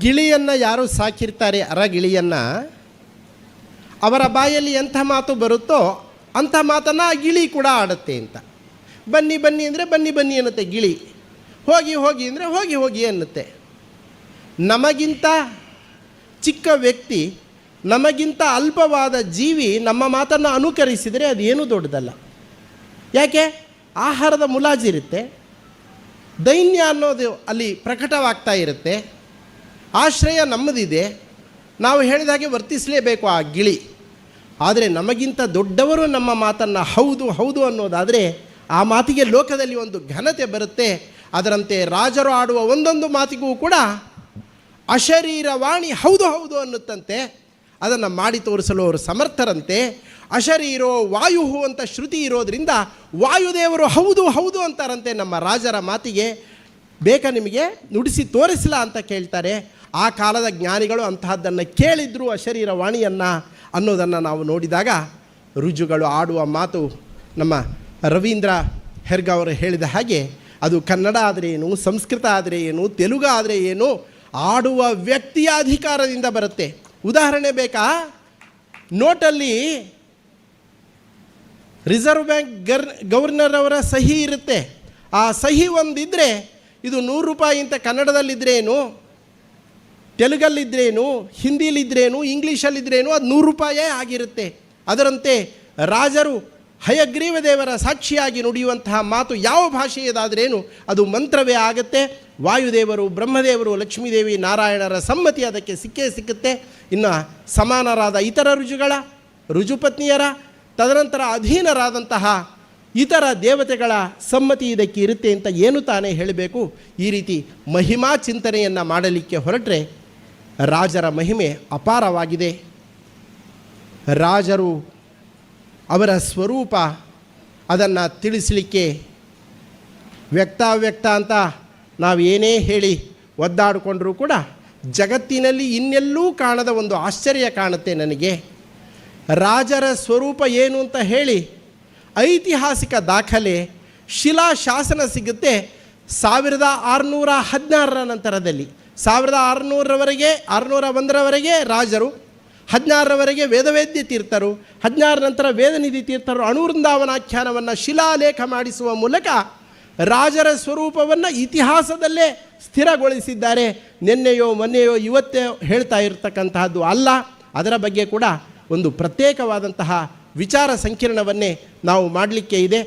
ಗಿಳಿಯನ್ನು ಯಾರು ಸಾಕಿರ್ತಾರೆ, ಅರಗಿಳಿಯನ್ನು, ಅವರ ಬಾಯಲ್ಲಿ ಎಂಥ ಮಾತು ಬರುತ್ತೋ ಅಂಥ ಮಾತನ್ನು ಆ ಗಿಳಿ ಕೂಡ ಆಡುತ್ತೆ ಅಂತ. ಬನ್ನಿ ಬನ್ನಿ ಅಂದರೆ ಬನ್ನಿ ಬನ್ನಿ ಅನ್ನುತ್ತೆ ಗಿಳಿ, ಹೋಗಿ ಹೋಗಿ ಅಂದರೆ ಹೋಗಿ ಹೋಗಿ ಅನ್ನುತ್ತೆ. ನಮಗಿಂತ ಚಿಕ್ಕ ವ್ಯಕ್ತಿ, ನಮಗಿಂತ ಅಲ್ಪವಾದ ಜೀವಿ ನಮ್ಮ ಮಾತನ್ನು ಅನುಕರಿಸಿದರೆ ಅದೇನೂ ದೊಡ್ಡದಲ್ಲ. ಯಾಕೆ? ಆಹಾರದ ಮುಲಾಜಿರುತ್ತೆ, ದೈನ್ಯ ಅನ್ನೋದು ಅಲ್ಲಿ ಪ್ರಕಟವಾಗ್ತಾ ಇರುತ್ತೆ, ಆಶ್ರಯ ನಮ್ಮದಿದೆ, ನಾವು ಹೇಳಿದ ಹಾಗೆ ವರ್ತಿಸಲೇಬೇಕು ಆ ಗಿಳಿ. ಆದರೆ ನಮಗಿಂತ ದೊಡ್ಡವರು ನಮ್ಮ ಮಾತನ್ನು ಹೌದು ಹೌದು ಅನ್ನೋದಾದರೆ ಆ ಮಾತಿಗೆ ಲೋಕದಲ್ಲಿ ಒಂದು ಘನತೆ ಬರುತ್ತೆ. ಅದರಂತೆ ರಾಜರು ಆಡುವ ಒಂದೊಂದು ಮಾತಿಗೂ ಕೂಡ ಅಶರೀರವಾಣಿ ಹೌದು ಹೌದು ಅನ್ನುತ್ತಂತೆ. ಅದನ್ನು ಮಾಡಿ ತೋರಿಸಲು ಅವರು ಸಮರ್ಥರಂತೆ. ಅಶರೀರೋ ವಾಯು ಅಂತ ಶ್ರುತಿ ಇರೋದರಿಂದ ವಾಯುದೇವರು ಹೌದು ಹೌದು ಅಂತಾರಂತೆ ನಮ್ಮ ರಾಜರ ಮಾತಿಗೆ. ಬೇಕಾ ನಿಮಗೆ ನುಡಿಸಿ ತೋರಿಸಲ ಅಂತ ಕೇಳ್ತಾರೆ. ಆ ಕಾಲದ ಜ್ಞಾನಿಗಳು ಅಂತಹದ್ದನ್ನು ಕೇಳಿದ್ರು, ಅಶರೀರ ವಾಣಿಯನ್ನು ಅನ್ನೋದನ್ನು ನಾವು ನೋಡಿದಾಗ ರುಜುಗಳು ಆಡುವ ಮಾತು ನಮ್ಮ ರವೀಂದ್ರ ಹೆರ್ಗ ಅವರು ಹೇಳಿದ ಹಾಗೆ ಅದು ಕನ್ನಡ ಆದರೆ ಏನು, ಸಂಸ್ಕೃತ ಆದರೆ ಏನು, ತೆಲುಗು ಆದರೆ ಏನು, ಆಡುವ ವ್ಯಕ್ತಿಯ ಅಧಿಕಾರದಿಂದ ಬರುತ್ತೆ. ಉದಾಹರಣೆ ಬೇಕಾ? ನೋಟಲ್ಲಿ ರಿಸರ್ವ್ ಬ್ಯಾಂಕ್ ಗವರ್ನರ್ ಅವರ ಸಹಿ ಇರುತ್ತೆ. ಆ ಸಹಿ ಒಂದಿದ್ದರೆ ಇದು 100 ರೂಪಾಯಿ ಅಂತ ಕನ್ನಡದಲ್ಲಿದ್ದರೇನು, ತೆಲುಗಲ್ಲಿದ್ದರೇನು, ಹಿಂದಿಲಿದ್ದರೇನು, ಇಂಗ್ಲೀಷಲ್ಲಿದ್ದರೇನು, ಅದು 100 ರೂಪಾಯೇ ಆಗಿರುತ್ತೆ. ಅದರಂತೆ ರಾಜರು ಹಯಗ್ರೀವ ದೇವರ ಸಾಕ್ಷಿಯಾಗಿ ನುಡಿಯುವಂತಹ ಮಾತು ಯಾವ ಭಾಷೆಯದಾದ್ರೇನು ಅದು ಮಂತ್ರವೇ ಆಗುತ್ತೆ. ವಾಯುದೇವರು, ಬ್ರಹ್ಮದೇವರು, ಲಕ್ಷ್ಮೀದೇವಿ, ನಾರಾಯಣರ ಸಮ್ಮತಿ ಅದಕ್ಕೆ ಸಿಕ್ಕೇ ಸಿಕ್ಕುತ್ತೆ. ಇನ್ನು ಸಮಾನರಾದ ಇತರ ರುಜುಗಳ, ರುಜುಪತ್ನಿಯರ, ತದನಂತರ ಅಧೀನರಾದಂತಹ ಇತರ ದೇವತೆಗಳ ಸಮ್ಮತಿ ಇದಕ್ಕೆ ಇರುತ್ತೆ ಅಂತ ಏನು ತಾನೇ ಹೇಳಬೇಕು. ಈ ರೀತಿ ಮಹಿಮಾ ಚಿಂತನೆಯನ್ನು ಮಾಡಲಿಕ್ಕೆ ಹೊರಟ್ರೆ ರಾಜರ ಮಹಿಮೆ ಅಪಾರವಾಗಿದೆ. ರಾಜರು ಅವರ ಸ್ವರೂಪ ಅದನ್ನು ತಿಳಿಸಲಿಕ್ಕೆ ವ್ಯಕ್ತಾವ್ಯಕ್ತ ಅಂತ ನಾವು ಏನೇ ಹೇಳಿ ಒದ್ದಾಡಿಕೊಂಡ್ರೂ ಕೂಡ ಜಗತ್ತಿನಲ್ಲಿ ಇನ್ನೆಲ್ಲೂ ಕಾಣದ ಒಂದು ಆಶ್ಚರ್ಯ ಕಾಣುತ್ತೆ ನನಗೆ. ರಾಜರ ಸ್ವರೂಪ ಏನು ಅಂತ ಹೇಳಿ ಐತಿಹಾಸಿಕ ದಾಖಲೆ, ಶಿಲಾಶಾಸನ ಸಿಗುತ್ತೆ 1616 ನಂತರದಲ್ಲಿ. 1601ರವರೆಗೆ ರಾಜರು, 16ರವರೆಗೆ ವೇದವೇದ್ಯ ತೀರ್ಥರು, 16 ನಂತರ ವೇದನಿಧಿ ತೀರ್ಥರು ಅಣುವೃಂದಾವನಾಖ್ಯಾನವನ್ನು ಶಿಲಾಲೇಖ ಮಾಡಿಸುವ ಮೂಲಕ ರಾಜರ ಸ್ವರೂಪವನ್ನು ಇತಿಹಾಸದಲ್ಲೇ ಸ್ಥಿರಗೊಳಿಸಿದ್ದಾರೆ. ನಿನ್ನೆಯೋ ಮೊನ್ನೆಯೋ ಇವತ್ತೇ ಹೇಳ್ತಾ ಇರತಕ್ಕಂತಹದ್ದು ಅಲ್ಲ. ಅದರ ಬಗ್ಗೆ ಕೂಡ ಒಂದು ಪ್ರತ್ಯೇಕವಾದಂತಹ ವಿಚಾರ ಸಂಕಿರಣವನ್ನೇ ನಾವು ಮಾಡಲಿಕ್ಕೆ ಇದೆ.